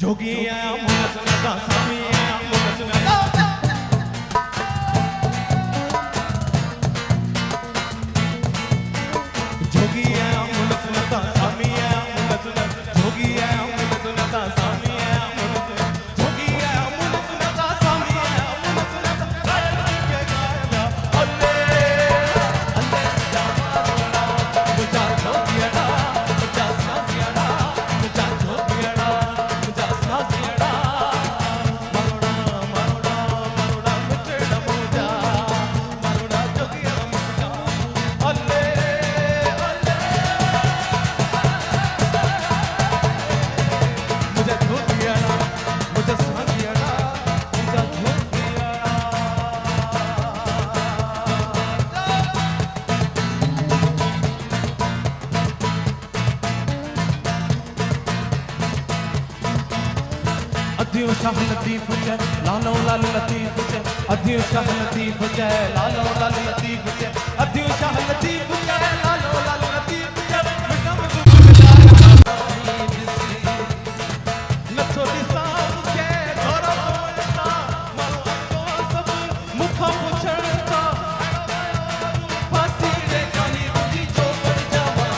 जोगी आया मुझे सुनाता स्वामी आया मुझे सुनाता जोगी आया मुझे सुनाता स्वामी आया मुझे सुनाता जोगी आया मुझे सुनाता स्वामी आया मुझे सुनाता जोगी आया मुझे सुनाता स्वामी आया मुझे सुनाता अल्ले अल्ले जाना मुझा जोगियाड़ा मुझा साजियाड़ा मुझा जोगियाड़ा मुझा साजियाड़ा मरोड़ा मरोड़ा मरोड़ा मुझेड़ा मुझा मरोड़ा जोगियाड़ा मुझा अल्ले मुझे जोगियाड़ा मुझे साजियाड़ा मुझा जोगियाड़ा अदियो शाह लतीफ जय लालो लाल लतीफ जय अदियो शाह लतीफ जय लालो लाल लतीफ जय अदियो शाह लतीफ जय लालो लाल लतीफ जय नथो दिसा मुखे थोरो बोलता मारो तो सब मुखा पुछणता फांसी रे जानी तुझी चोकर जावा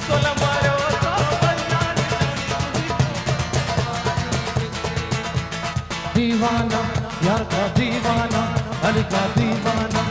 सोला मारो तो बन्ना दीवाना यार का दीवाना अली का दीवाना